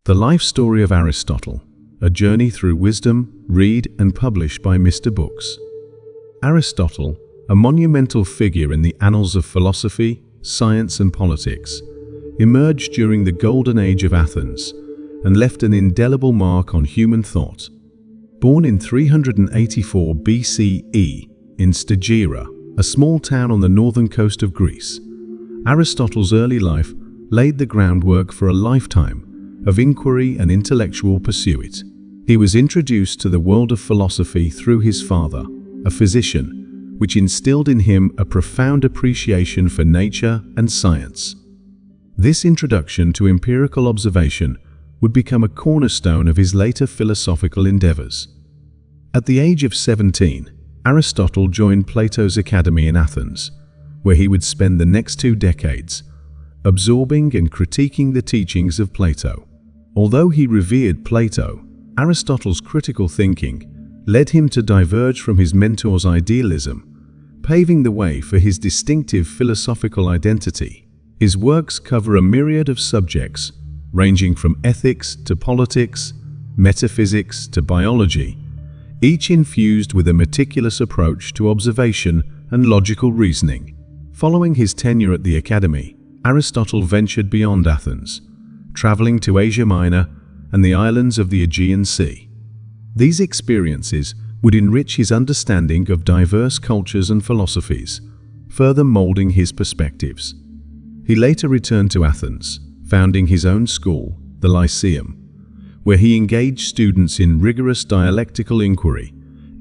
The Life Story of Aristotle, A Journey Through Wisdom, read and published by Mr. Books. Aristotle, a monumental figure in the annals of philosophy, science and politics, emerged during the Golden Age of Athens and left an indelible mark on human thought. Born in 384 BCE in Stagira, a small town on the northern coast of Greece, Aristotle's early life laid the groundwork for a lifetime of inquiry and intellectual pursuit. He was introduced to the world of philosophy through his father, a physician, which instilled in him a profound appreciation for nature and science. This introduction to empirical observation would become a cornerstone of his later philosophical endeavors. At the age of 17, Aristotle joined Plato's academy in Athens, where he would spend the next 2 decades absorbing and critiquing the teachings of Plato. Although he revered Plato, Aristotle's critical thinking led him to diverge from his mentor's idealism, paving the way for his distinctive philosophical identity. His works cover a myriad of subjects, ranging from ethics to politics, metaphysics to biology, each infused with a meticulous approach to observation and logical reasoning. Following his tenure at the academy, Aristotle ventured beyond Athens, traveling to Asia Minor and the islands of the Aegean Sea. These experiences would enrich his understanding of diverse cultures and philosophies, further molding his perspectives. He later returned to Athens, founding his own school, the Lyceum, where he engaged students in rigorous dialectical inquiry,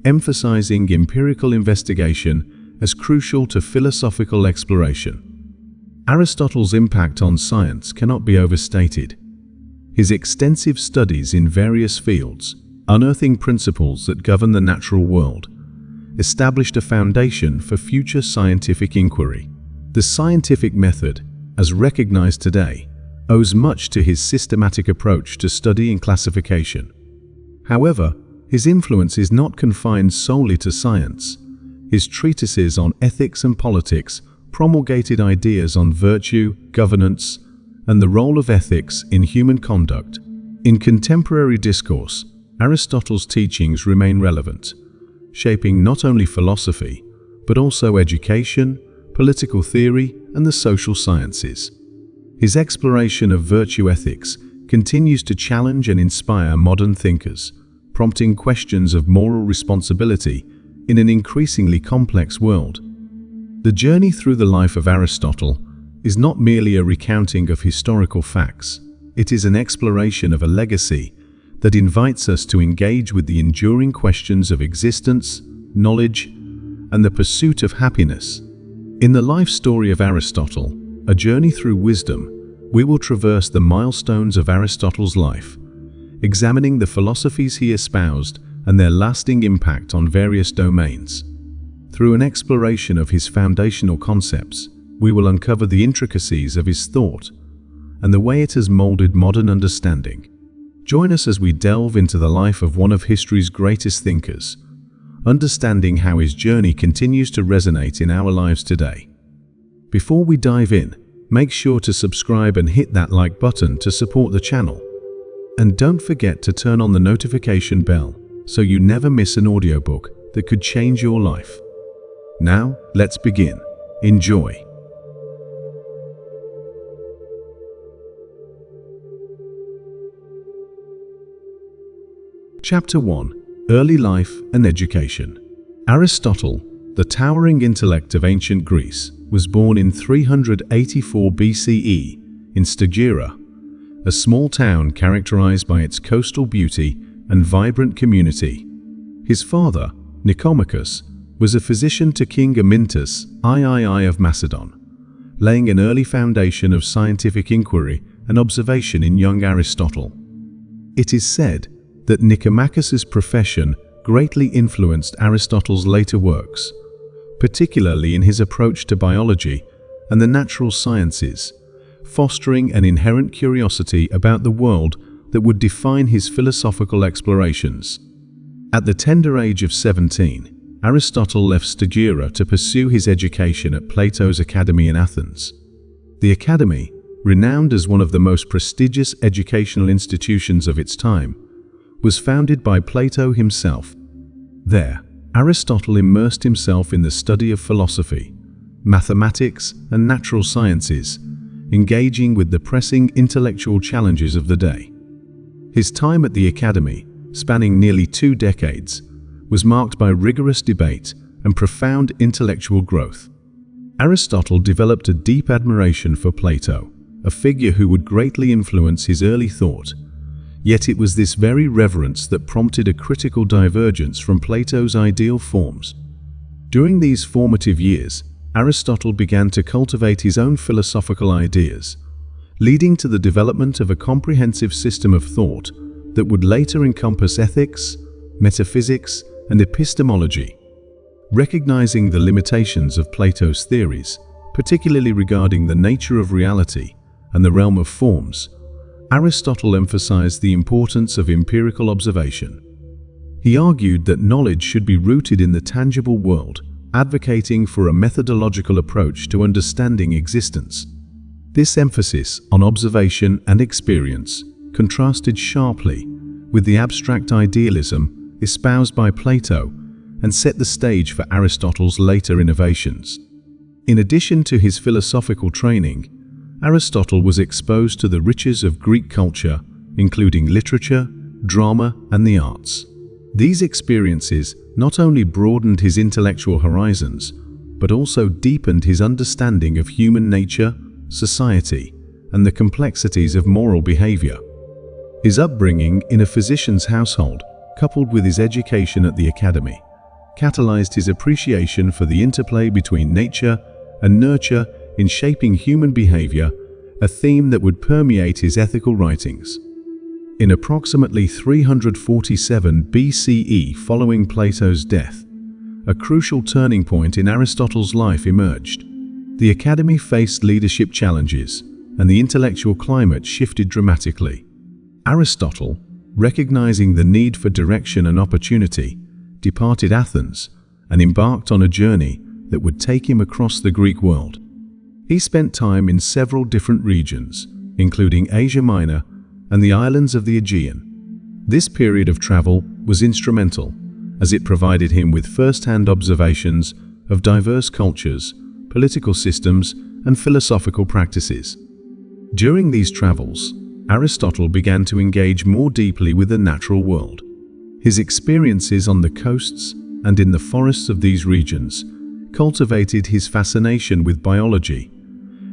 emphasizing empirical investigation as crucial to philosophical exploration. Aristotle's impact on science cannot be overstated. His extensive studies in various fields, unearthing principles that govern the natural world, established a foundation for future scientific inquiry. The scientific method, as recognized today, owes much to his systematic approach to study and classification. However, his influence is not confined solely to science. His treatises on ethics and politics promulgated ideas on virtue, governance, and the role of ethics in human conduct. In contemporary discourse, Aristotle's teachings remain relevant, shaping not only philosophy, but also education, political theory, and the social sciences. His exploration of virtue ethics continues to challenge and inspire modern thinkers, prompting questions of moral responsibility in an increasingly complex world. The journey through the life of Aristotle is not merely a recounting of historical facts. It is an exploration of a legacy that invites us to engage with the enduring questions of existence, knowledge, and the pursuit of happiness. In the life story of Aristotle, A Journey Through Wisdom, we will traverse the milestones of Aristotle's life, examining the philosophies he espoused and their lasting impact on various domains. Through an exploration of his foundational concepts, we will uncover the intricacies of his thought and the way it has molded modern understanding. Join us as we delve into the life of one of history's greatest thinkers, understanding how his journey continues to resonate in our lives today. Before we dive in, make sure to subscribe and hit that like button to support the channel. And don't forget to turn on the notification bell so you never miss an audiobook that could change your life. Now, let's begin. Enjoy. Chapter 1. Early Life and Education. Aristotle, the towering intellect of ancient Greece, was born in 384 BCE in Stagira, a small town characterized by its coastal beauty and vibrant community. His father, Nicomachus, was a physician to King Amyntas III of Macedon, laying an early foundation of scientific inquiry and observation in young Aristotle. It is said that Nicomachus's profession greatly influenced Aristotle's later works, particularly in his approach to biology and the natural sciences, fostering an inherent curiosity about the world that would define his philosophical explorations. At the tender age of 17, Aristotle left Stagira to pursue his education at Plato's academy in Athens. The academy, renowned as one of the most prestigious educational institutions of its time, was founded by Plato himself. There, Aristotle immersed himself in the study of philosophy, mathematics, and natural sciences, engaging with the pressing intellectual challenges of the day. His time at the academy, spanning nearly 2 decades, was marked by rigorous debate and profound intellectual growth. Aristotle developed a deep admiration for Plato, a figure who would greatly influence his early thought. Yet it was this very reverence that prompted a critical divergence from Plato's ideal forms. During these formative years, Aristotle began to cultivate his own philosophical ideas, leading to the development of a comprehensive system of thought that would later encompass ethics, metaphysics, and epistemology. Recognizing the limitations of Plato's theories, particularly regarding the nature of reality and the realm of forms, Aristotle emphasized the importance of empirical observation. He argued that knowledge should be rooted in the tangible world, advocating for a methodological approach to understanding existence. This emphasis on observation and experience contrasted sharply with the abstract idealism espoused by Plato and set the stage for Aristotle's later innovations. In addition to his philosophical training, Aristotle was exposed to the riches of Greek culture, including literature, drama, and the arts. These experiences not only broadened his intellectual horizons, but also deepened his understanding of human nature, society, and the complexities of moral behavior. His upbringing in a physician's household, coupled with his education at the academy, catalyzed his appreciation for the interplay between nature and nurture in shaping human behavior, a theme that would permeate his ethical writings. In approximately 347 BCE, following Plato's death, a crucial turning point in Aristotle's life emerged. The academy faced leadership challenges, and the intellectual climate shifted dramatically. Aristotle, recognizing the need for direction and opportunity, departed Athens and embarked on a journey that would take him across the Greek world. He spent time in several different regions, including Asia Minor and the islands of the Aegean. This period of travel was instrumental, as it provided him with first-hand observations of diverse cultures, political systems, and philosophical practices. During these travels, Aristotle began to engage more deeply with the natural world. His experiences on the coasts and in the forests of these regions cultivated his fascination with biology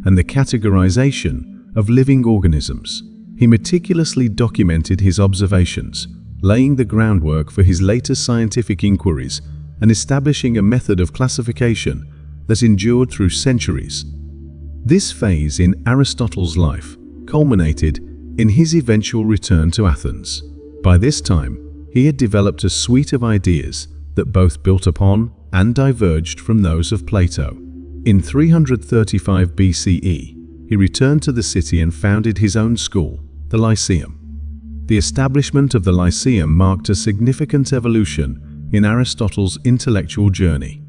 and the categorization of living organisms. He meticulously documented his observations, laying the groundwork for his later scientific inquiries and establishing a method of classification that endured through centuries. This phase in Aristotle's life culminated in his eventual return to Athens. By this time, he had developed a suite of ideas that both built upon and diverged from those of Plato. In 335 BCE, he returned to the city and founded his own school, the Lyceum. The establishment of the Lyceum marked a significant evolution in Aristotle's intellectual journey.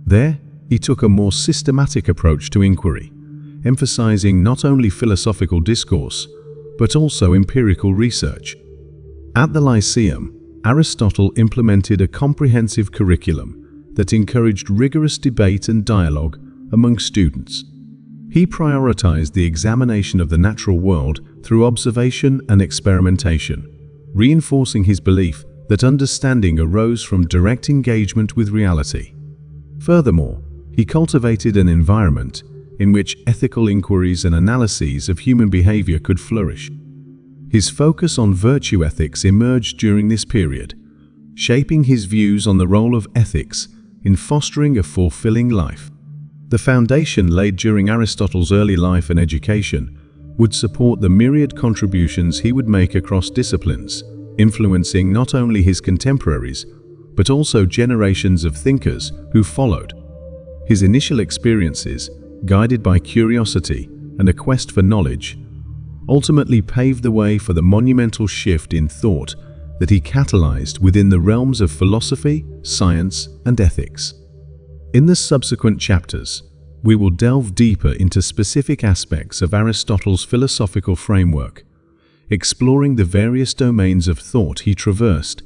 There, he took a more systematic approach to inquiry, emphasizing not only philosophical discourse, but also empirical research. At the Lyceum, Aristotle implemented a comprehensive curriculum that encouraged rigorous debate and dialogue among students. He prioritized the examination of the natural world through observation and experimentation, reinforcing his belief that understanding arose from direct engagement with reality. Furthermore, he cultivated an environment in which ethical inquiries and analyses of human behavior could flourish. His focus on virtue ethics emerged during this period, shaping his views on the role of ethics in fostering a fulfilling life. The foundation laid during Aristotle's early life and education would support the myriad contributions he would make across disciplines, influencing not only his contemporaries, but also generations of thinkers who followed. His initial experiences, guided by curiosity and a quest for knowledge, ultimately paved the way for the monumental shift in thought that he catalyzed within the realms of philosophy, science, and ethics. In the subsequent chapters, we will delve deeper into specific aspects of Aristotle's philosophical framework, exploring the various domains of thought he traversed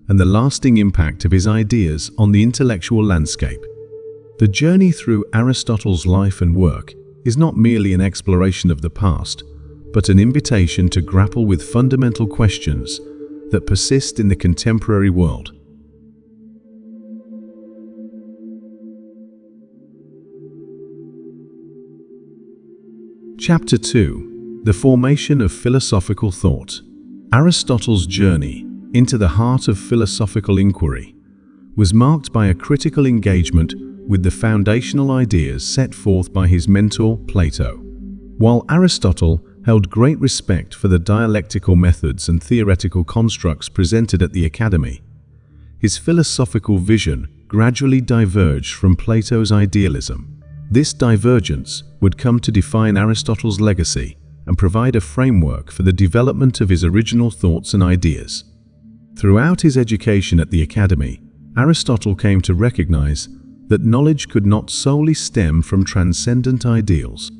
and the lasting impact of his ideas on the intellectual landscape. The journey through Aristotle's life and work is not merely an exploration of the past, but an invitation to grapple with fundamental questions that persist in the contemporary world. Chapter 2: The Formation of Philosophical Thought. Aristotle's journey into the heart of philosophical inquiry was marked by a critical engagement with the foundational ideas set forth by his mentor, Plato. While Aristotle held great respect for the dialectical methods and theoretical constructs presented at the Academy, his philosophical vision gradually diverged from Plato's idealism. This divergence would come to define Aristotle's legacy and provide a framework for the development of his original thoughts and ideas. Throughout his education at the Academy, Aristotle came to recognize that knowledge could not solely stem from transcendent ideals.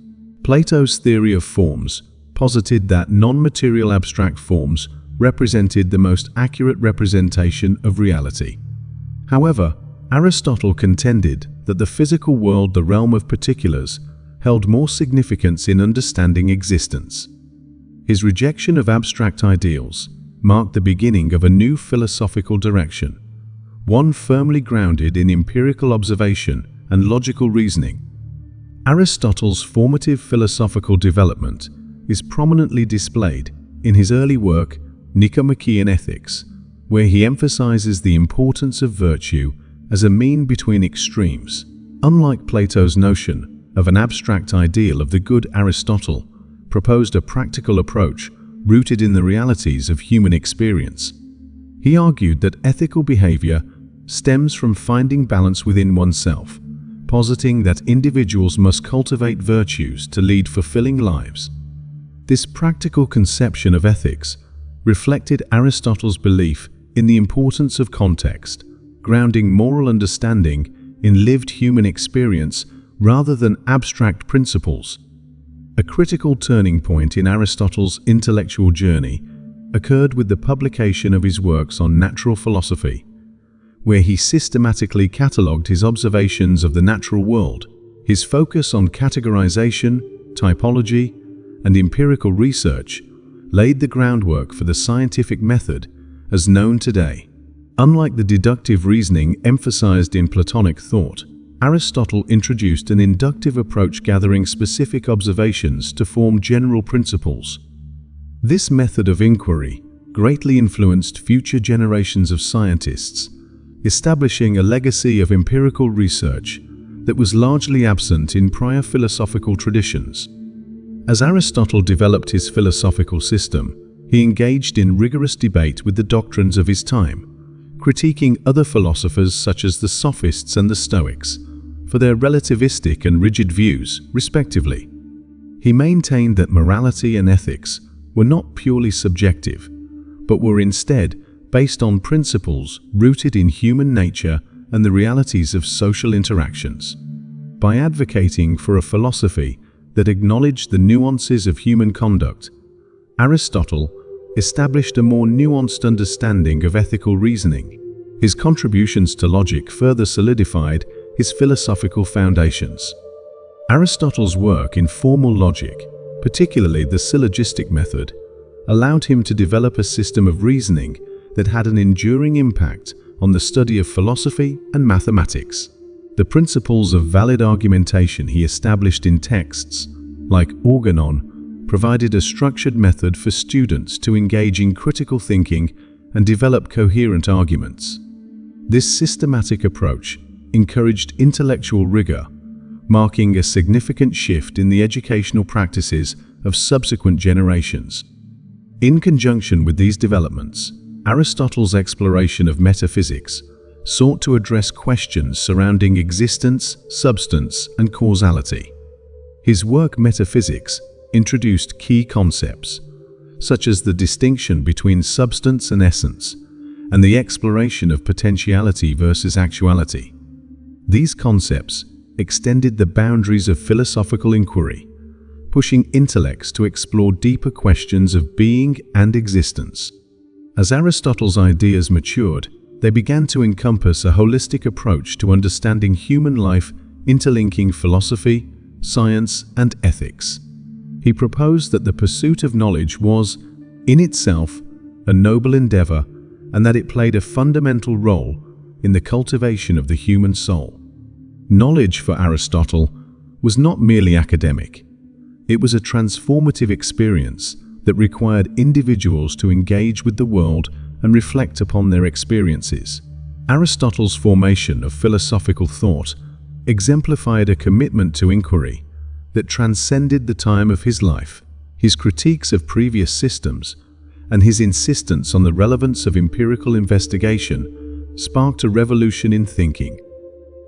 Plato's theory of forms posited that non-material abstract forms represented the most accurate representation of reality. However, Aristotle contended that the physical world, the realm of particulars, held more significance in understanding existence. His rejection of abstract ideals marked the beginning of a new philosophical direction, one firmly grounded in empirical observation and logical reasoning. Aristotle's formative philosophical development is prominently displayed in his early work, Nicomachean Ethics, where he emphasizes the importance of virtue as a mean between extremes. Unlike Plato's notion of an abstract ideal of the good, Aristotle proposed a practical approach rooted in the realities of human experience. He argued that ethical behavior stems from finding balance within oneself, positing that individuals must cultivate virtues to lead fulfilling lives. This practical conception of ethics reflected Aristotle's belief in the importance of context, grounding moral understanding in lived human experience rather than abstract principles. A critical turning point in Aristotle's intellectual journey occurred with the publication of his works on natural philosophy, where he systematically catalogued his observations of the natural world. His focus on categorization, typology, and empirical research laid the groundwork for the scientific method as known today. Unlike the deductive reasoning emphasized in Platonic thought, Aristotle introduced an inductive approach, gathering specific observations to form general principles. This method of inquiry greatly influenced future generations of scientists, establishing a legacy of empirical research that was largely absent in prior philosophical traditions. As Aristotle developed his philosophical system, he engaged in rigorous debate with the doctrines of his time, critiquing other philosophers such as the Sophists and the Stoics for their relativistic and rigid views, respectively. He maintained that morality and ethics were not purely subjective, but were instead based on principles rooted in human nature and the realities of social interactions. By advocating for a philosophy that acknowledged the nuances of human conduct, Aristotle established a more nuanced understanding of ethical reasoning. His contributions to logic further solidified his philosophical foundations. Aristotle's work in formal logic, particularly the syllogistic method, allowed him to develop a system of reasoning that had an enduring impact on the study of philosophy and mathematics. The principles of valid argumentation he established in texts like Organon provided a structured method for students to engage in critical thinking and develop coherent arguments. This systematic approach encouraged intellectual rigor, marking a significant shift in the educational practices of subsequent generations. In conjunction with these developments, Aristotle's exploration of metaphysics sought to address questions surrounding existence, substance, and causality. His work Metaphysics introduced key concepts, such as the distinction between substance and essence, and the exploration of potentiality versus actuality. These concepts extended the boundaries of philosophical inquiry, pushing intellects to explore deeper questions of being and existence. As Aristotle's ideas matured, they began to encompass a holistic approach to understanding human life, interlinking philosophy, science, and ethics. He proposed that the pursuit of knowledge was, in itself, a noble endeavor, and that it played a fundamental role in the cultivation of the human soul. Knowledge, for Aristotle, was not merely academic. It was a transformative experience that required individuals to engage with the world and reflect upon their experiences. Aristotle's formation of philosophical thought exemplified a commitment to inquiry that transcended the time of his life. His critiques of previous systems and his insistence on the relevance of empirical investigation sparked a revolution in thinking.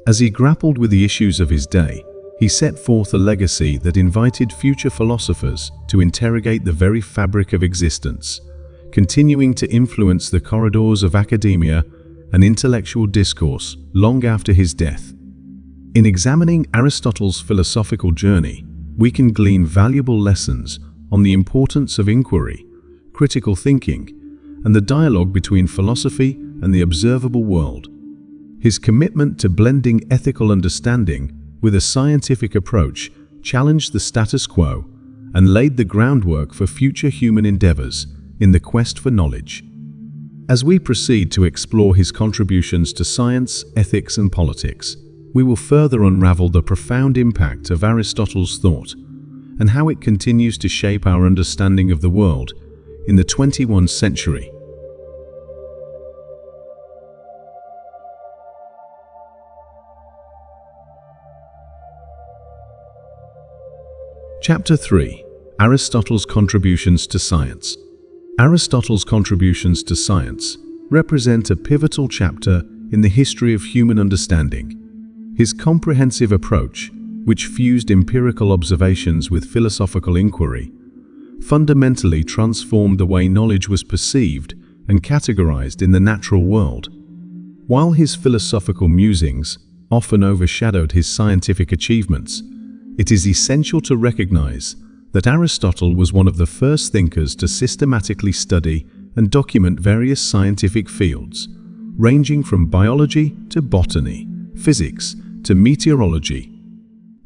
As he grappled with the issues of his day, he set forth a legacy that invited future philosophers to interrogate the very fabric of existence, continuing to influence the corridors of academia and intellectual discourse long after his death. In examining Aristotle's philosophical journey, we can glean valuable lessons on the importance of inquiry, critical thinking, and the dialogue between philosophy and the observable world. His commitment to blending ethical understanding with a scientific approach challenged the status quo and laid the groundwork for future human endeavors in the quest for knowledge. As we proceed to explore his contributions to science, ethics, and politics, we will further unravel the profound impact of Aristotle's thought and how it continues to shape our understanding of the world in the 21st century. Chapter 3. Aristotle's Contributions to Science. Aristotle's contributions to science represent a pivotal chapter in the history of human understanding. His comprehensive approach, which fused empirical observations with philosophical inquiry, fundamentally transformed the way knowledge was perceived and categorized in the natural world. While his philosophical musings often overshadowed his scientific achievements, it is essential to recognize that Aristotle was one of the first thinkers to systematically study and document various scientific fields, ranging from biology to botany, physics to meteorology.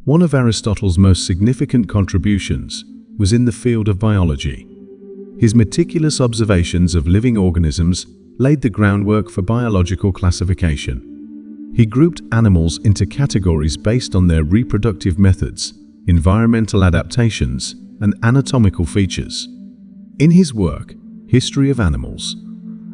One of Aristotle's most significant contributions was in the field of biology. His meticulous observations of living organisms laid the groundwork for biological classification. He grouped animals into categories based on their reproductive methods, environmental adaptations, and anatomical features. In his work, History of Animals,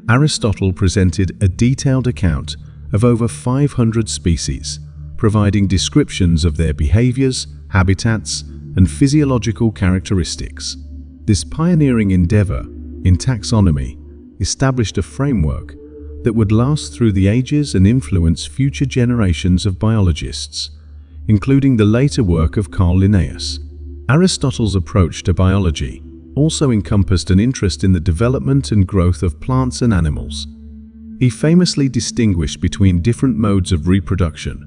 Aristotle presented a detailed account of over 500 species, providing descriptions of their behaviors, habitats, and physiological characteristics. This pioneering endeavor in taxonomy established a framework that would last through the ages and influence future generations of biologists, including the later work of Carl Linnaeus. Aristotle's approach to biology also encompassed an interest in the development and growth of plants and animals. He famously distinguished between different modes of reproduction,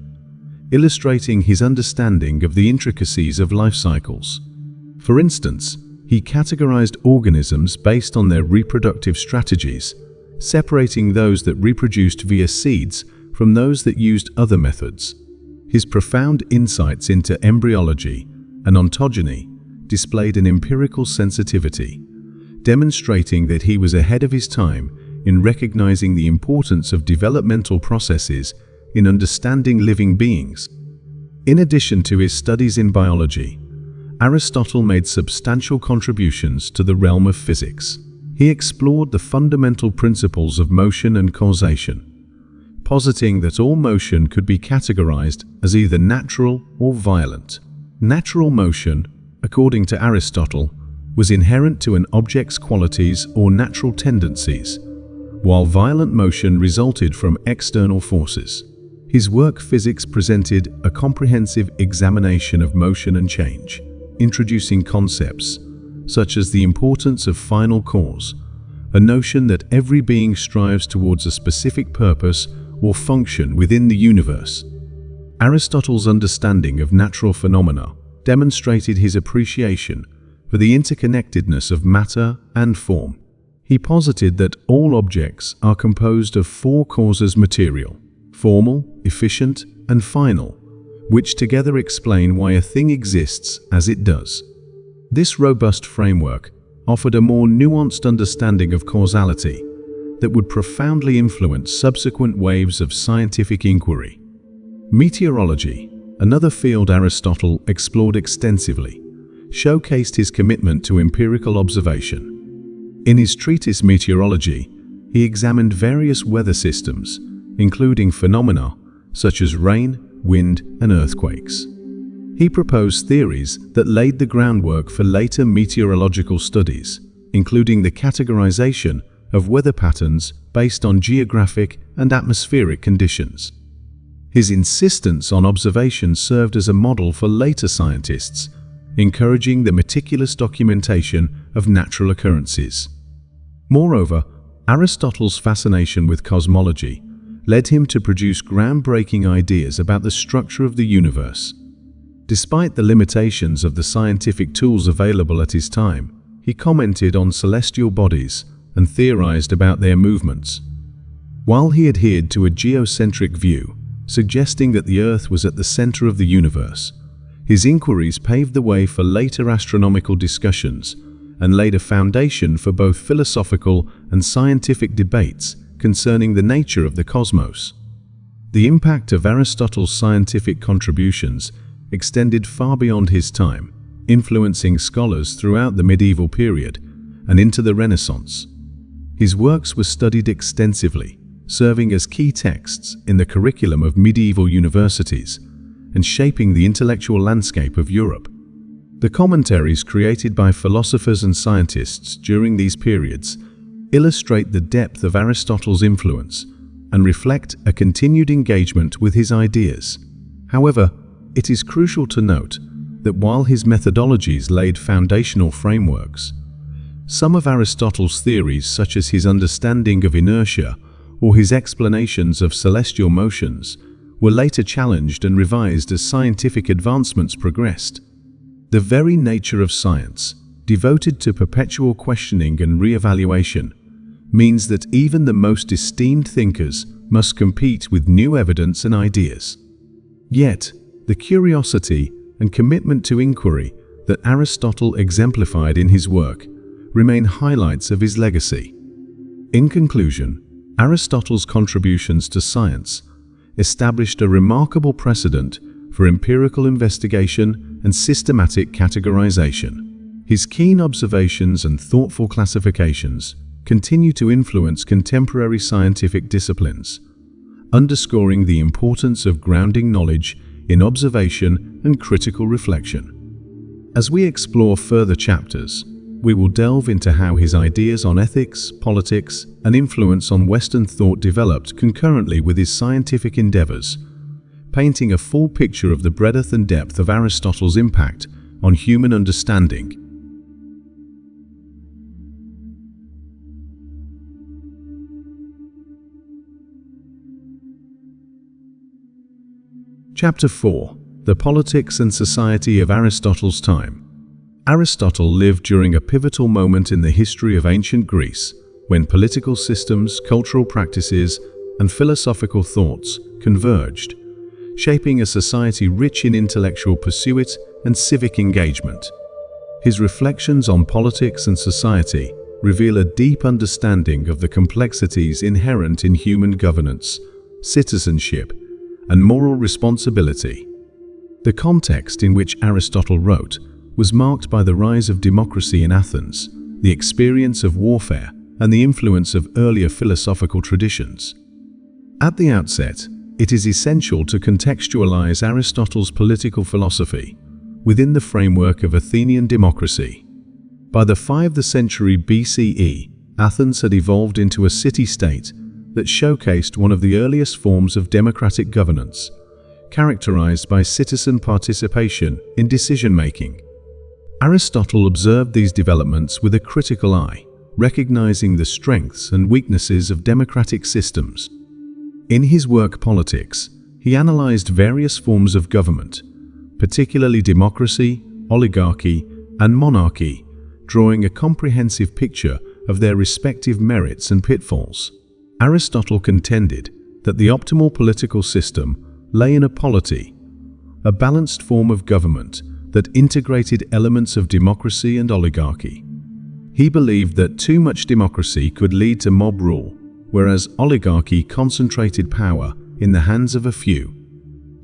illustrating his understanding of the intricacies of life cycles. For instance, he categorized organisms based on their reproductive strategies, separating those that reproduced via seeds from those that used other methods. His profound insights into embryology and ontogeny displayed an empirical sensitivity, demonstrating that he was ahead of his time in recognizing the importance of developmental processes in understanding living beings. In addition to his studies in biology, Aristotle made substantial contributions to the realm of physics. He explored the fundamental principles of motion and causation, positing that all motion could be categorized as either natural or violent. Natural motion, according to Aristotle, was inherent to an object's qualities or natural tendencies, while violent motion resulted from external forces. His work Physics presented a comprehensive examination of motion and change, introducing concepts such as the importance of final cause, a notion that every being strives towards a specific purpose or function within the universe. Aristotle's understanding of natural phenomena demonstrated his appreciation for the interconnectedness of matter and form. He posited that all objects are composed of four causes: material, formal, efficient, and final, which together explain why a thing exists as it does. This robust framework offered a more nuanced understanding of causality that would profoundly influence subsequent waves of scientific inquiry. Meteorology, another field Aristotle explored extensively, showcased his commitment to empirical observation. In his treatise Meteorology, he examined various weather systems, including phenomena such as rain, wind, and earthquakes. He proposed theories that laid the groundwork for later meteorological studies, including the categorization of weather patterns based on geographic and atmospheric conditions. His insistence on observation served as a model for later scientists, encouraging the meticulous documentation of natural occurrences. Moreover, Aristotle's fascination with cosmology led him to produce groundbreaking ideas about the structure of the universe. Despite the limitations of the scientific tools available at his time, he commented on celestial bodies and theorized about their movements. While he adhered to a geocentric view, suggesting that the Earth was at the center of the universe, his inquiries paved the way for later astronomical discussions and laid a foundation for both philosophical and scientific debates concerning the nature of the cosmos. The impact of Aristotle's scientific contributions extended far beyond his time, influencing scholars throughout the medieval period and into the Renaissance. His works were studied extensively, serving as key texts in the curriculum of medieval universities and shaping the intellectual landscape of Europe. The commentaries created by philosophers and scientists during these periods illustrate the depth of Aristotle's influence and reflect a continued engagement with his ideas. However, it is crucial to note that while his methodologies laid foundational frameworks, some of Aristotle's theories, such as his understanding of inertia or his explanations of celestial motions, were later challenged and revised as scientific advancements progressed. The very nature of science, devoted to perpetual questioning and re-evaluation, means that even the most esteemed thinkers must compete with new evidence and ideas. Yet, the curiosity and commitment to inquiry that Aristotle exemplified in his work remain highlights of his legacy. In conclusion, Aristotle's contributions to science established a remarkable precedent for empirical investigation and systematic categorization. His keen observations and thoughtful classifications continue to influence contemporary scientific disciplines, underscoring the importance of grounding knowledge in observation and critical reflection. As we explore further chapters, we will delve into how his ideas on ethics, politics, and influence on Western thought developed concurrently with his scientific endeavors, painting a full picture of the breadth and depth of Aristotle's impact on human understanding. Chapter 4: The Politics and Society of Aristotle's Time. Aristotle lived during a pivotal moment in the history of ancient Greece, when political systems, cultural practices, and philosophical thoughts converged, shaping a society rich in intellectual pursuit and civic engagement. His reflections on politics and society reveal a deep understanding of the complexities inherent in human governance, citizenship, and moral responsibility. The context in which Aristotle wrote was marked by the rise of democracy in Athens, the experience of warfare, and the influence of earlier philosophical traditions. At the outset, it is essential to contextualize Aristotle's political philosophy within the framework of Athenian democracy. By the 5th century BCE, Athens had evolved into a city-state that showcased one of the earliest forms of democratic governance, characterized by citizen participation in decision-making. Aristotle observed these developments with a critical eye, recognizing the strengths and weaknesses of democratic systems. In his work Politics, he analyzed various forms of government, particularly democracy, oligarchy, and monarchy, drawing a comprehensive picture of their respective merits and pitfalls. Aristotle contended that the optimal political system lay in a polity, a balanced form of government that integrated elements of democracy and oligarchy. He believed that too much democracy could lead to mob rule, whereas oligarchy concentrated power in the hands of a few.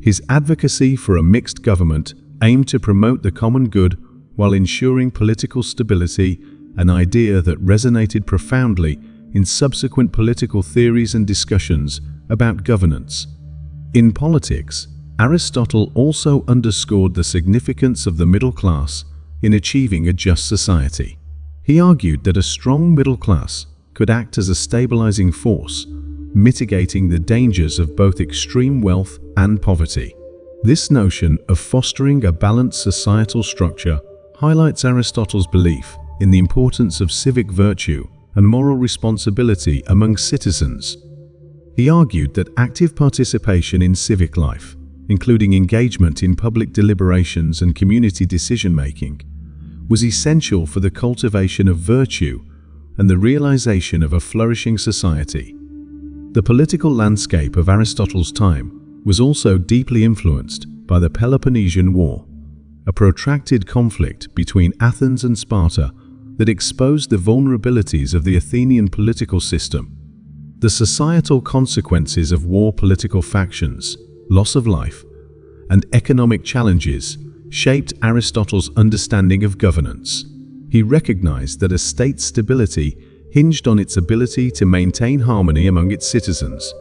His advocacy for a mixed government aimed to promote the common good while ensuring political stability, an idea that resonated profoundly in subsequent political theories and discussions about governance. In politics, Aristotle also underscored the significance of the middle class in achieving a just society. He argued that a strong middle class could act as a stabilizing force, mitigating the dangers of both extreme wealth and poverty. This notion of fostering a balanced societal structure highlights Aristotle's belief in the importance of civic virtue and moral responsibility among citizens. He argued that active participation in civic life, including engagement in public deliberations and community decision-making, was essential for the cultivation of virtue and the realization of a flourishing society. The political landscape of Aristotle's time was also deeply influenced by the Peloponnesian War, a protracted conflict between Athens and Sparta that exposed the vulnerabilities of the Athenian political system. The societal consequences of war, political factions, loss of life, and economic challenges shaped Aristotle's understanding of governance. He recognized that a state's stability hinged on its ability to maintain harmony among its citizens,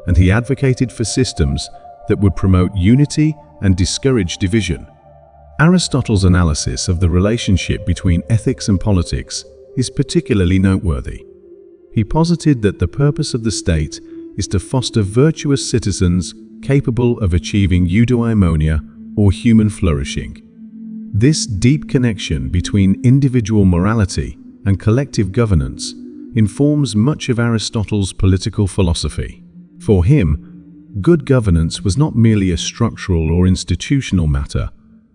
and he advocated for systems that would promote unity and discourage division. Aristotle's analysis of the relationship between ethics and politics is particularly noteworthy. He posited that the purpose of the state is to foster virtuous citizens capable of achieving eudaimonia, or human flourishing. This deep connection between individual morality and collective governance informs much of Aristotle's political philosophy. For him, good governance was not merely a structural or institutional matter,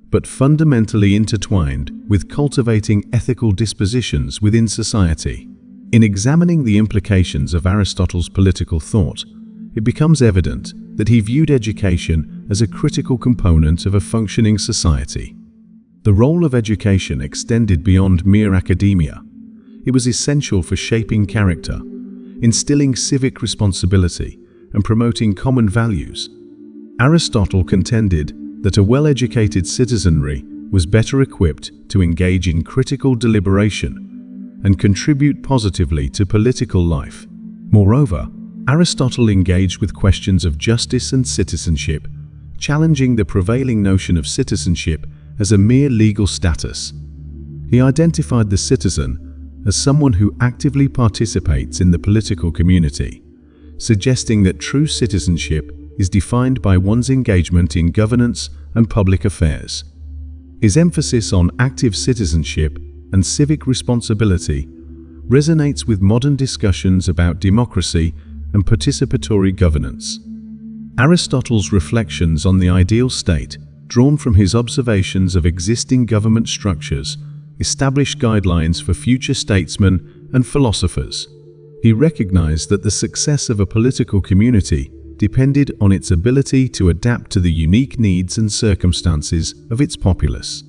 but fundamentally intertwined with cultivating ethical dispositions within society. In examining the implications of Aristotle's political thought, it becomes evident that he viewed education as a critical component of a functioning society. The role of education extended beyond mere academia. It was essential for shaping character, instilling civic responsibility, and promoting common values. Aristotle contended that a well-educated citizenry was better equipped to engage in critical deliberation and contribute positively to political life. Moreover, Aristotle engaged with questions of justice and citizenship, challenging the prevailing notion of citizenship as a mere legal status. He identified the citizen as someone who actively participates in the political community, suggesting that true citizenship is defined by one's engagement in governance and public affairs. His emphasis on active citizenship and civic responsibility resonates with modern discussions about democracy and participatory governance. Aristotle's reflections on the ideal state, drawn from his observations of existing government structures, established guidelines for future statesmen and philosophers. He recognized that the success of a political community depended on its ability to adapt to the unique needs and circumstances of its populace.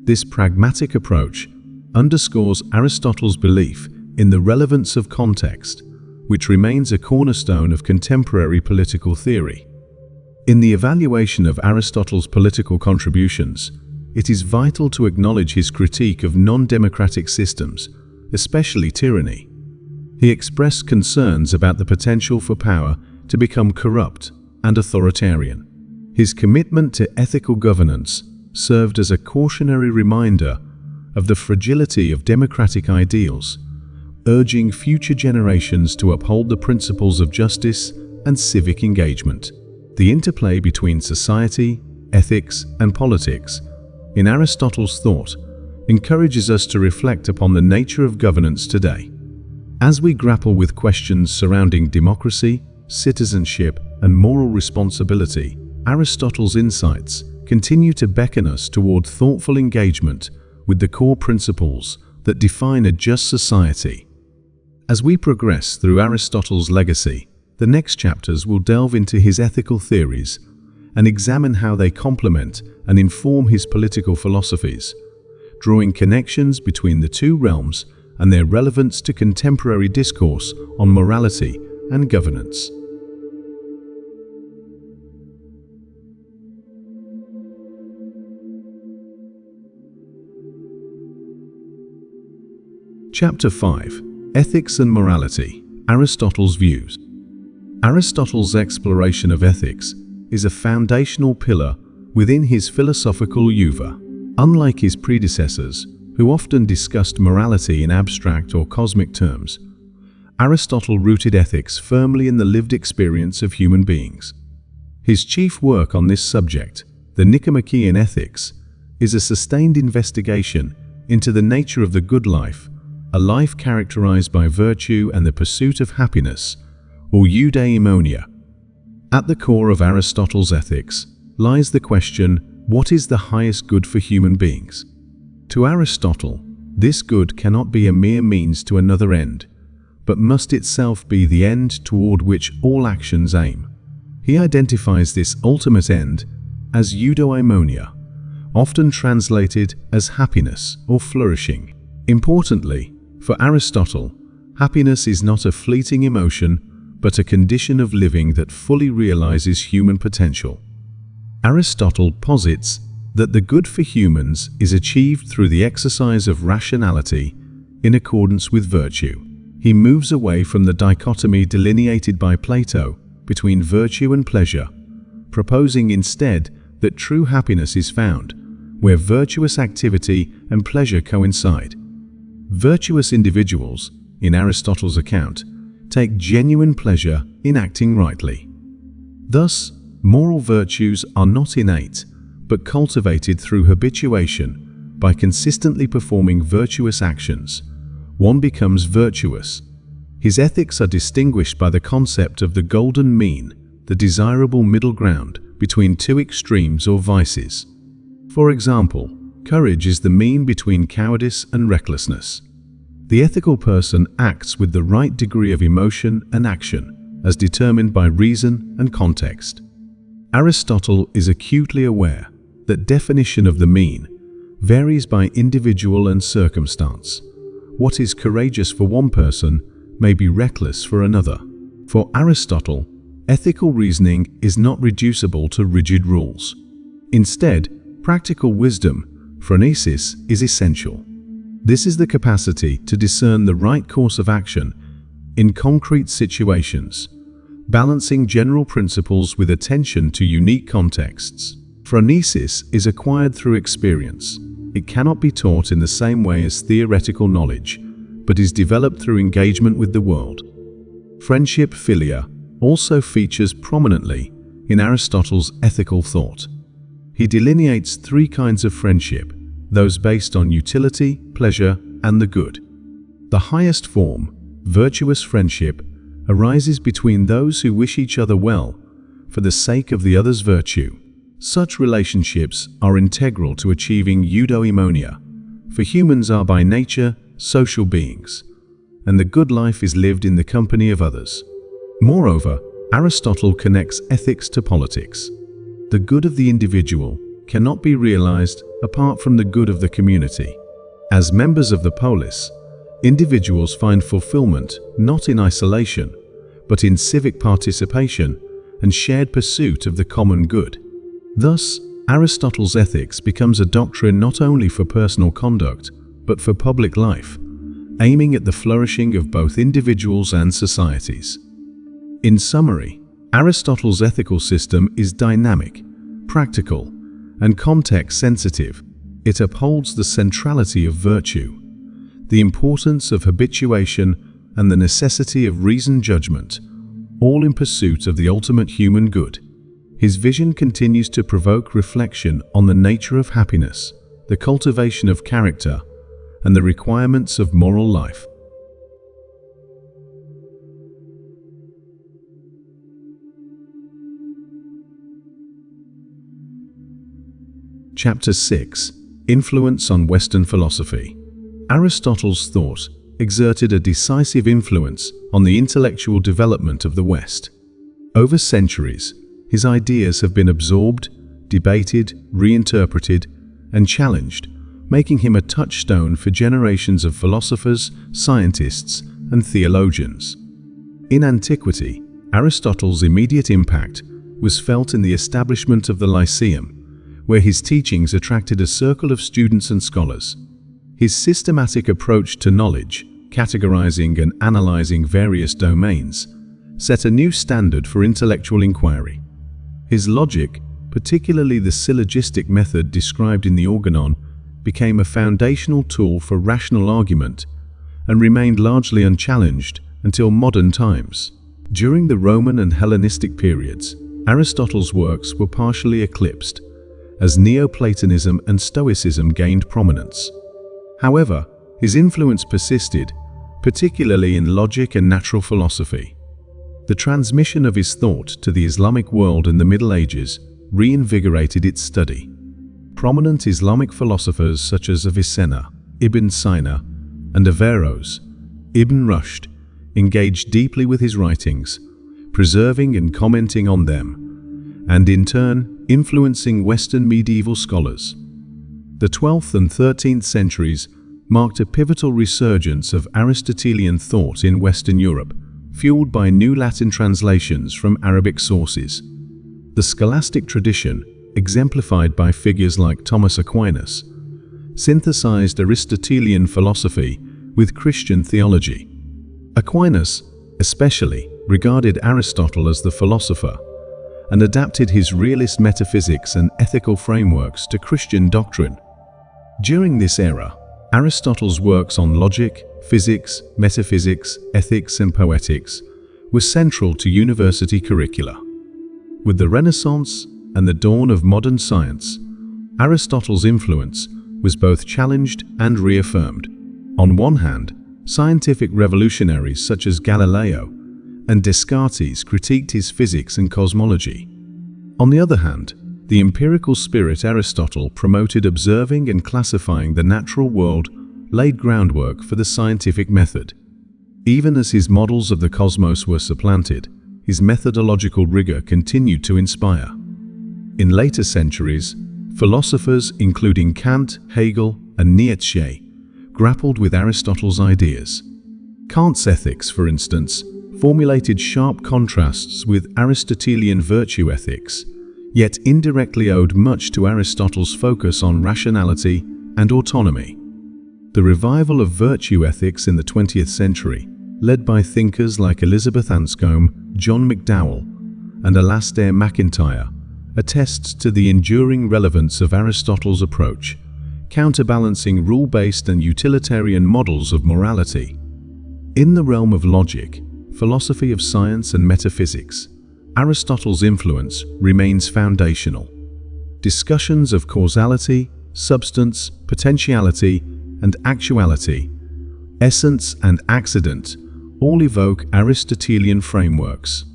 This pragmatic approach underscores Aristotle's belief in the relevance of context, which remains a cornerstone of contemporary political theory. In the evaluation of Aristotle's political contributions, it is vital to acknowledge his critique of non-democratic systems, especially tyranny. He expressed concerns about the potential for power to become corrupt and authoritarian. His commitment to ethical governance served as a cautionary reminder of the fragility of democratic ideals, urging future generations to uphold the principles of justice and civic engagement. The interplay between society, ethics, and politics in Aristotle's thought encourages us to reflect upon the nature of governance today. As we grapple with questions surrounding democracy, citizenship, and moral responsibility, Aristotle's insights continue to beckon us toward thoughtful engagement with the core principles that define a just society. As we progress through Aristotle's legacy, the next chapters will delve into his ethical theories and examine how they complement and inform his political philosophies, drawing connections between the two realms and their relevance to contemporary discourse on morality and governance. Chapter 5: Ethics and Morality, Aristotle's Views. Aristotle's exploration of ethics is a foundational pillar within his philosophical oeuvre. Unlike his predecessors, who often discussed morality in abstract or cosmic terms, Aristotle rooted ethics firmly in the lived experience of human beings. His chief work on this subject, the Nicomachean Ethics, is a sustained investigation into the nature of the good life, a life characterized by virtue and the pursuit of happiness, or eudaimonia. At the core of Aristotle's ethics lies the question, what is the highest good for human beings? To Aristotle, this good cannot be a mere means to another end, but must itself be the end toward which all actions aim. He identifies this ultimate end as eudaimonia, often translated as happiness or flourishing. Importantly, for Aristotle, happiness is not a fleeting emotion, but a condition of living that fully realizes human potential. Aristotle posits that the good for humans is achieved through the exercise of rationality in accordance with virtue. He moves away from the dichotomy delineated by Plato between virtue and pleasure, proposing instead that true happiness is found where virtuous activity and pleasure coincide. Virtuous individuals, in Aristotle's account, take genuine pleasure in acting rightly. Thus, moral virtues are not innate, but cultivated through habituation. By consistently performing virtuous actions, one becomes virtuous. His ethics are distinguished by the concept of the golden mean, the desirable middle ground between two extremes or vices. For example, courage is the mean between cowardice and recklessness. The ethical person acts with the right degree of emotion and action, as determined by reason and context. Aristotle is acutely aware that definition of the mean varies by individual and circumstance. What is courageous for one person may be reckless for another. For Aristotle, ethical reasoning is not reducible to rigid rules. Instead, practical wisdom, phronesis, is essential. This is the capacity to discern the right course of action in concrete situations, balancing general principles with attention to unique contexts. Phronesis is acquired through experience. It cannot be taught in the same way as theoretical knowledge, but is developed through engagement with the world. Friendship, philia, also features prominently in Aristotle's ethical thought. He delineates three kinds of friendship: those based on utility, pleasure, and the good. The highest form, virtuous friendship, arises between those who wish each other well for the sake of the other's virtue. Such relationships are integral to achieving eudaimonia, for humans are by nature social beings, and the good life is lived in the company of others. Moreover, Aristotle connects ethics to politics. The good of the individual cannot be realized apart from the good of the community. As members of the polis, individuals find fulfillment not in isolation, but in civic participation and shared pursuit of the common good. Thus, Aristotle's ethics becomes a doctrine not only for personal conduct, but for public life, aiming at the flourishing of both individuals and societies. In summary, Aristotle's ethical system is dynamic, practical, and context-sensitive. It upholds the centrality of virtue, the importance of habituation, and the necessity of reasoned judgment, all in pursuit of the ultimate human good. His vision continues to provoke reflection on the nature of happiness, the cultivation of character, and the requirements of moral life. Chapter 6. Influence on Western Philosophy. Aristotle's thought exerted a decisive influence on the intellectual development of the West. Over centuries, his ideas have been absorbed, debated, reinterpreted, and challenged, making him a touchstone for generations of philosophers, scientists, and theologians. In antiquity, Aristotle's immediate impact was felt in the establishment of the Lyceum, where his teachings attracted a circle of students and scholars. His systematic approach to knowledge, categorizing and analyzing various domains, set a new standard for intellectual inquiry. His logic, particularly the syllogistic method described in the Organon, became a foundational tool for rational argument and remained largely unchallenged until modern times. During the Roman and Hellenistic periods, Aristotle's works were partially eclipsed as Neoplatonism and Stoicism gained prominence. However, his influence persisted, particularly in logic and natural philosophy. The transmission of his thought to the Islamic world in the Middle Ages reinvigorated its study. Prominent Islamic philosophers such as Avicenna, Ibn Sina, and Averroes, Ibn Rushd, engaged deeply with his writings, preserving and commenting on them, and in turn influencing Western medieval scholars. The 12th and 13th centuries marked a pivotal resurgence of Aristotelian thought in Western Europe, fueled by new Latin translations from Arabic sources. The scholastic tradition, exemplified by figures like Thomas Aquinas, synthesized Aristotelian philosophy with Christian theology. Aquinas, especially, regarded Aristotle as the philosopher and adapted his realist metaphysics and ethical frameworks to Christian doctrine. During this era, Aristotle's works on logic, physics, metaphysics, ethics, and poetics were central to university curricula. With the Renaissance and the dawn of modern science, Aristotle's influence was both challenged and reaffirmed. On one hand, scientific revolutionaries such as Galileo and Descartes critiqued his physics and cosmology. On the other hand, the empirical spirit Aristotle promoted observing and classifying the natural world laid groundwork for the scientific method. Even as his models of the cosmos were supplanted, his methodological rigor continued to inspire. In later centuries, philosophers including Kant, Hegel, and Nietzsche grappled with Aristotle's ideas. Kant's ethics, for instance, formulated sharp contrasts with Aristotelian virtue ethics, yet indirectly owed much to Aristotle's focus on rationality and autonomy. The revival of virtue ethics in the 20th century, led by thinkers like Elizabeth Anscombe, John McDowell, and Alasdair MacIntyre, attests to the enduring relevance of Aristotle's approach, counterbalancing rule-based and utilitarian models of morality. In the realm of logic, philosophy of science and metaphysics, Aristotle's influence remains foundational. Discussions of causality, substance, potentiality, and actuality, essence and accident, all evoke Aristotelian frameworks.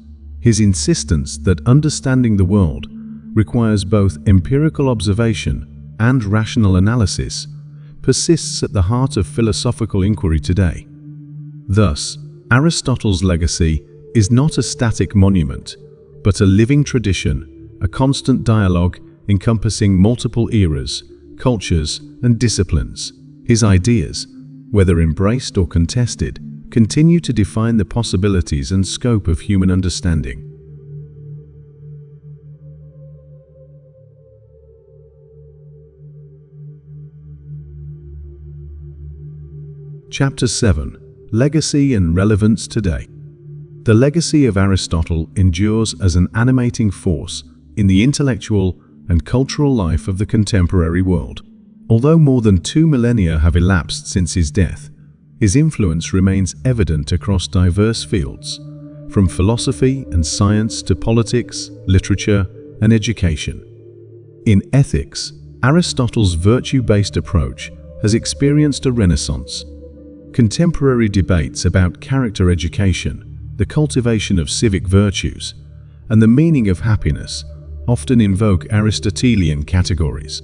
His insistence that understanding the world requires both empirical observation and rational analysis persists at the heart of philosophical inquiry today. Thus, Aristotle's legacy is not a static monument, but a living tradition, a constant dialogue encompassing multiple eras, cultures, and disciplines. His ideas, whether embraced or contested, continue to define the possibilities and scope of human understanding. Chapter 7. Legacy and Relevance Today. The legacy of Aristotle endures as an animating force in the intellectual and cultural life of the contemporary world. Although more than 2 millennia have elapsed since his death, his influence remains evident across diverse fields, from philosophy and science to politics, literature, and education. In ethics, Aristotle's virtue-based approach has experienced a renaissance. Contemporary debates about character education, the cultivation of civic virtues, and the meaning of happiness often invoke Aristotelian categories.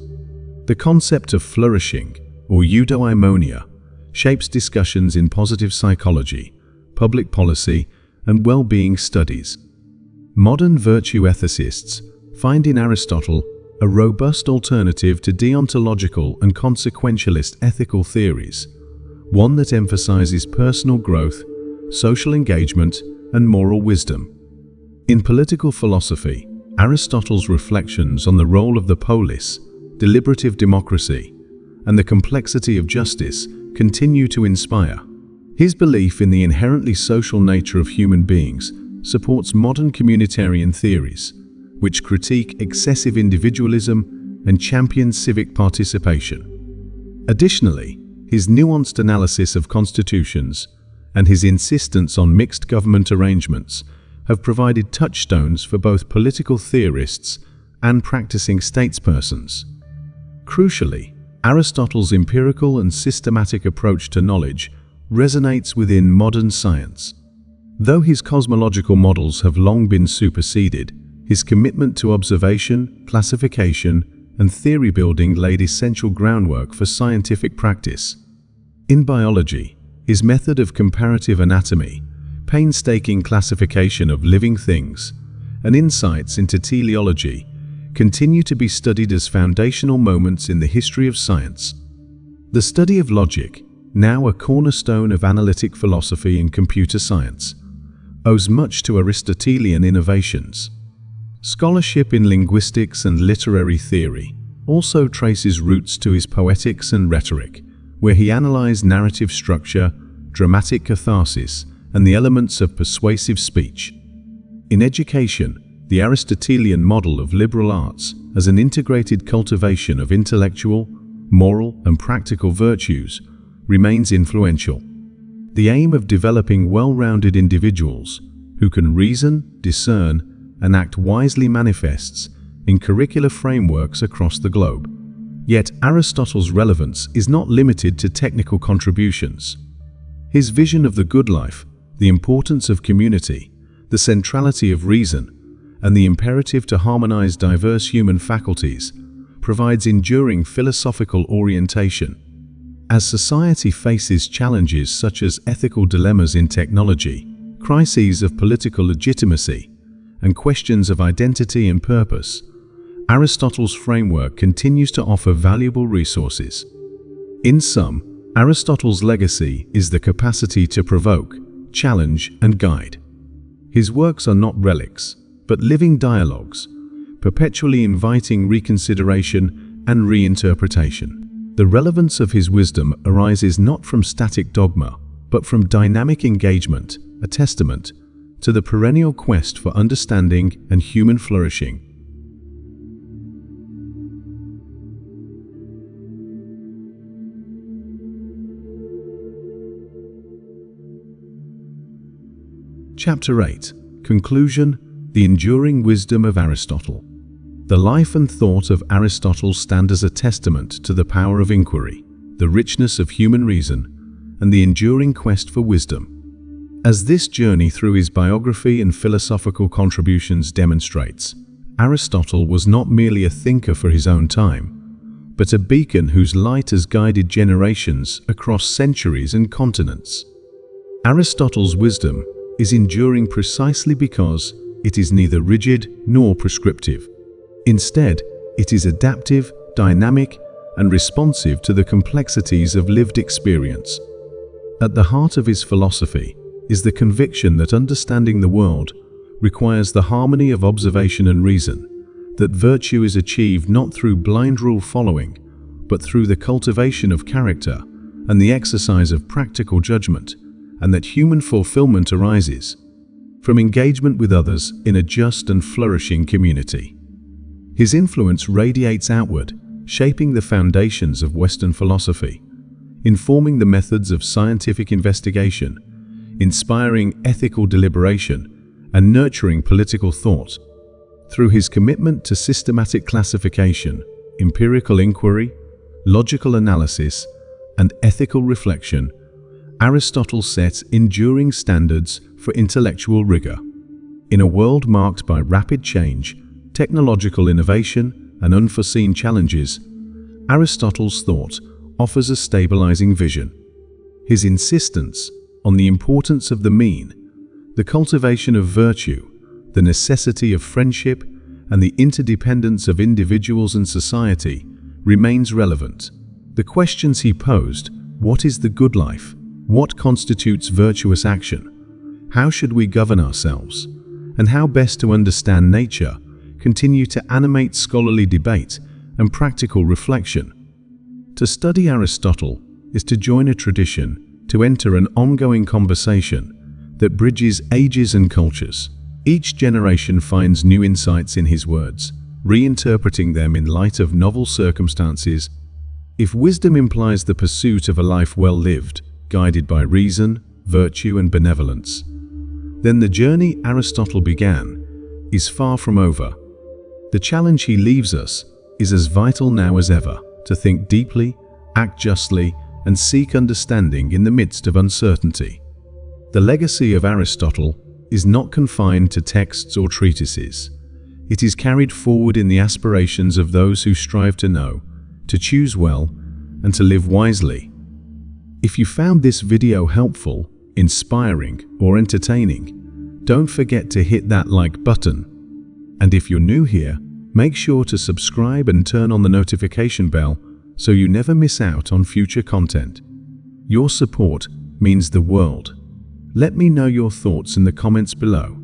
The concept of flourishing, or eudaimonia, shapes discussions in positive psychology, public policy, and well-being studies. Modern virtue ethicists find in Aristotle a robust alternative to deontological and consequentialist ethical theories, one that emphasizes personal growth, social engagement, and moral wisdom. In political philosophy, Aristotle's reflections on the role of the polis, deliberative democracy, and the complexity of justice continue to inspire. His belief in the inherently social nature of human beings supports modern communitarian theories, which critique excessive individualism and champion civic participation. Additionally, his nuanced analysis of constitutions and his insistence on mixed government arrangements have provided touchstones for both political theorists and practicing statespersons. Crucially, Aristotle's empirical and systematic approach to knowledge resonates within modern science. Though his cosmological models have long been superseded, his commitment to observation, classification, and theory building laid essential groundwork for scientific practice. In biology, his method of comparative anatomy, painstaking classification of living things, and insights into teleology continue to be studied as foundational moments in the history of science. The study of logic, now a cornerstone of analytic philosophy and computer science, owes much to Aristotelian innovations. Scholarship in linguistics and literary theory also traces roots to his poetics and rhetoric, where he analyzed narrative structure, dramatic catharsis, and the elements of persuasive speech. In education, the Aristotelian model of liberal arts as an integrated cultivation of intellectual, moral, and practical virtues remains influential. The aim of developing well-rounded individuals who can reason, discern, and act wisely manifests in curricular frameworks across the globe. Yet Aristotle's relevance is not limited to technical contributions. His vision of the good life, the importance of community, the centrality of reason, and the imperative to harmonize diverse human faculties provides enduring philosophical orientation. As society faces challenges such as ethical dilemmas in technology, crises of political legitimacy, and questions of identity and purpose, Aristotle's framework continues to offer valuable resources. In sum, Aristotle's legacy is the capacity to provoke, challenge, and guide. His works are not relics, but living dialogues, perpetually inviting reconsideration and reinterpretation. The relevance of his wisdom arises not from static dogma, but from dynamic engagement, a testament to the perennial quest for understanding and human flourishing. Chapter 8. Conclusion: The enduring wisdom of Aristotle. The life and thought of Aristotle stand as a testament to the power of inquiry, the richness of human reason, and the enduring quest for wisdom. As this journey through his biography and philosophical contributions demonstrates, Aristotle was not merely a thinker for his own time, but a beacon whose light has guided generations across centuries and continents. Aristotle's wisdom is enduring precisely because it is neither rigid nor prescriptive. Instead, it is adaptive, dynamic, and responsive to the complexities of lived experience. At the heart of his philosophy is the conviction that understanding the world requires the harmony of observation and reason, that virtue is achieved not through blind rule following, but through the cultivation of character and the exercise of practical judgment, and that human fulfillment arises from engagement with others in a just and flourishing community. His influence radiates outward, shaping the foundations of Western philosophy, informing the methods of scientific investigation, inspiring ethical deliberation, and nurturing political thought. Through his commitment to systematic classification, empirical inquiry, logical analysis, and ethical reflection, Aristotle set enduring standards for intellectual rigor. In a world marked by rapid change, technological innovation, and unforeseen challenges, Aristotle's thought offers a stabilizing vision. His insistence on the importance of the mean, the cultivation of virtue, the necessity of friendship, and the interdependence of individuals and society remains relevant. The questions he posed: what is the good life? What constitutes virtuous action? How should we govern ourselves? And how best to understand nature continue to animate scholarly debate and practical reflection. To study Aristotle is to join a tradition, to enter an ongoing conversation that bridges ages and cultures. Each generation finds new insights in his words, reinterpreting them in light of novel circumstances. If wisdom implies the pursuit of a life well lived, guided by reason, virtue, and benevolence, then the journey Aristotle began is far from over. The challenge he leaves us is as vital now as ever: to think deeply, act justly, and seek understanding in the midst of uncertainty. The legacy of Aristotle is not confined to texts or treatises. It is carried forward in the aspirations of those who strive to know, to choose well, and to live wisely. If you found this video helpful, inspiring, or entertaining, don't forget to hit that like button. And if you're new here, make sure to subscribe and turn on the notification bell so you never miss out on future content. Your support means the world. Let me know your thoughts in the comments below.